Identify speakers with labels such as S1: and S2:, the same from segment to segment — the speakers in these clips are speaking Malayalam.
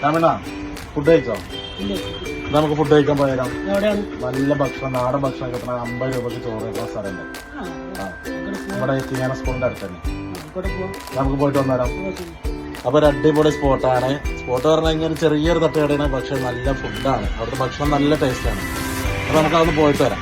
S1: രാമണ്ണ ഫുഡ് കഴിച്ചോ? നമുക്ക് ഫുഡ് കഴിക്കാൻ പോയേക്കാം. നല്ല ഭക്ഷണം, നാടൻ ഭക്ഷണം കിട്ടണ 50 രൂപക്ക് ചോറ് കിട്ടുന്ന സ്ഥലമുണ്ട്. നമ്മുടെ ചിങ്ങാന സ്കൂളിന്റെ അടുത്ത് തന്നെ. നമുക്ക് പോയിട്ട് വന്നേരാം. അപ്പൊ ഒരു അടിപൊളി സ്പോട്ടാണ്. സ്പോട്ട് പറഞ്ഞു കഴിഞ്ഞാൽ ചെറിയൊരു തട്ടുകടയാണ്, പക്ഷെ നല്ല ഫുഡാണ്. അവിടുത്തെ ഭക്ഷണം നല്ല ടേസ്റ്റാണ്. അപ്പൊ നമുക്ക് അതൊന്ന് പോയിട്ട് വരാം.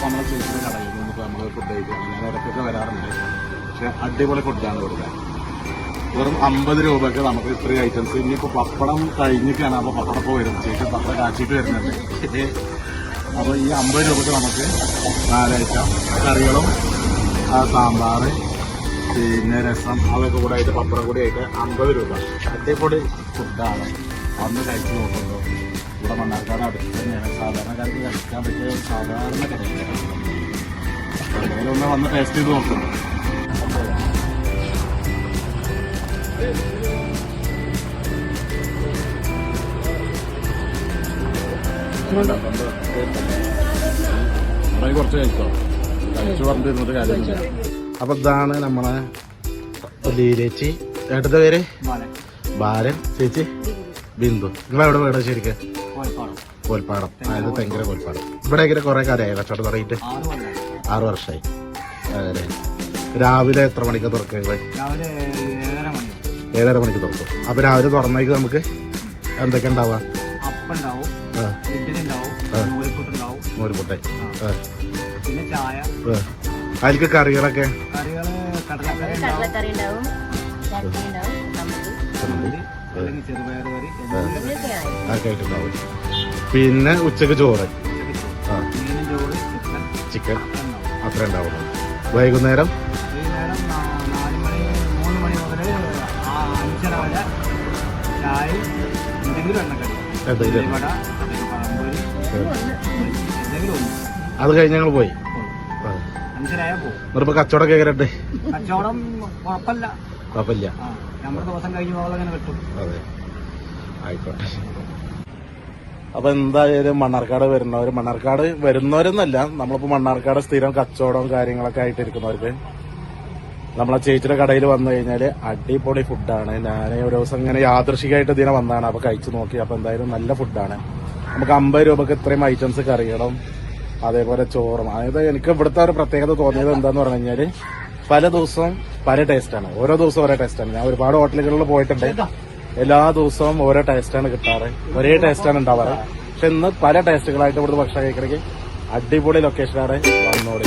S1: നമ്മളെ ചേച്ചിയുടെ കടയിൽ നിന്നിപ്പോൾ നമ്മൾ ഫുഡ് കഴിക്കുകയാണ്. ഞാൻ ഇടയ്ക്കൊക്കെ വരാറുണ്ട്. പക്ഷെ അടിപൊളി ഫുഡാണ് കൊടുക്കുക. വെറും 50 രൂപയ്ക്ക് നമുക്ക് ഇത്രയും ഐറ്റംസ്. ഇനിയിപ്പോൾ പപ്പടം കഴിഞ്ഞിട്ടാണ്. അപ്പോൾ പപ്പടപ്പോൾ വരും. ചേച്ചി പപ്പടം കാച്ചിട്ട് വരുന്നുണ്ട്. അപ്പോൾ ഈ 50 രൂപയ്ക്ക് നമുക്ക് 4 ഐറ്റം കറികളും സാമ്പാർ പിന്നെ രസം അതൊക്കെ കൂടെ ആയിട്ട് പപ്പടം കൂടി ആയിട്ട് 50 രൂപ. അടിപൊളി ഫുഡാണ്. അന്ന് കഴിച്ച് നോക്കുമ്പോൾ ഇവിടെ മണ്ണാർക്കാട് അടുത്ത് തന്നെയാണ്. സാധാരണക്കാർക്ക് കഴിക്കാൻ പറ്റിയ സാധാരണ കടയിലാണ്. അതിലൊന്ന് വന്ന് ടേസ്റ്റ് ചെയ്ത് നോക്കണം. കുറച്ച് കഴിച്ചോ? കഴിച്ചു പറഞ്ഞിരുന്നിട്ട് കാര്യമില്ല. അപ്പൊ ഇതാണ് നമ്മളെ ലീലേച്ചി. ഏട്ടത്തെ പേര് ബാലൻ, ചേച്ചി ബിന്ദു. നിങ്ങളെവിടെ വീടാ ശരിക്കും? കോൽപ്പാടം. അതായത് തെങ്കര കോൽപ്പാടം. ഇവിടെ ഇങ്ങനെ കുറെ കാലമായി കച്ചവടം തുടങ്ങിയിട്ട്? 6 വർഷമായി. അതെ. രാവിലെ എത്ര മണിക്ക് തുറക്കുക? 7:30 മണിക്ക് തുറക്കും. അപ്പൊ രാവിലെ തുറന്നേക്ക് നമുക്ക് എന്തൊക്കെ ഉണ്ടാവുക? നൂൽപുട്ടായി. അതിലേക്ക് കറികളൊക്കെ ആയിട്ടുണ്ടാവും. പിന്നെ ഉച്ചക്ക് ചോറ്, ചിക്കൻ അത്ര ഉണ്ടാവുള്ളൂ. വൈകുന്നേരം
S2: 4 മണി 3 മണി മുതൽ 5:30 വരെ ചായ, എന്തെങ്കിലും എണ്ണക്കടി,
S1: അത് കഴിഞ്ഞ് ഞങ്ങൾ പോയി.
S2: 5:30 പോകും.
S1: നിങ്ങളിപ്പോ കച്ചവടം കേക്കട്ടെ?
S2: കച്ചവടം കുഴപ്പമില്ല. നമ്മുടെ ദിവസം കഴിഞ്ഞ് പോകാൻ കിട്ടും.
S1: അതെ, ആയിക്കോട്ടെ. അപ്പൊ എന്തായാലും മണ്ണാർക്കാട് വരുന്നവരെന്നല്ല, നമ്മളിപ്പോ മണ്ണാർക്കാട് സ്ഥിരം കച്ചവടവും കാര്യങ്ങളൊക്കെ ആയിട്ട് ഇരിക്കുന്നവർക്ക് നമ്മളെ ചേച്ചിയുടെ കടയിൽ വന്നു കഴിഞ്ഞാല് അടിപൊളി ഫുഡാണ്. ഞാൻ ഒരു ദിവസം ഇങ്ങനെ യാദൃശികമായിട്ട് ഇതിനെ വന്നതാണ്. അപ്പൊ കഴിച്ചു നോക്കി. അപ്പൊ എന്തായാലും നല്ല ഫുഡാണ്. നമുക്ക് 50 രൂപക്ക് ഇത്രയും ഐറ്റംസ് കറികളും അതേപോലെ ചോറും. അതായത് എനിക്ക് ഇവിടുത്തെ ഒരു പ്രത്യേകത തോന്നിയത് എന്താന്ന് പറഞ്ഞു കഴിഞ്ഞാല് പല ദിവസവും പല ടേസ്റ്റാണ്. ഓരോ ദിവസവും ഓരോ ടേസ്റ്റാണ്. ഞാൻ ഒരുപാട് ഹോട്ടലുകളിൽ പോയിട്ടുണ്ട്. എല്ലാ ദിവസവും ഓരോ ടേസ്റ്റാണ് കിട്ടാറ്. ഒരേ ടേസ്റ്റാണ് ഉണ്ടാവാറ്. പക്ഷെ ഇന്ന് പല ടേസ്റ്റുകളായിട്ട് ഇവിടുത്തെ ഭക്ഷണം കഴിക്കണമെങ്കിൽ അടിപൊളി ലൊക്കേഷനാണ്. വന്നോളി.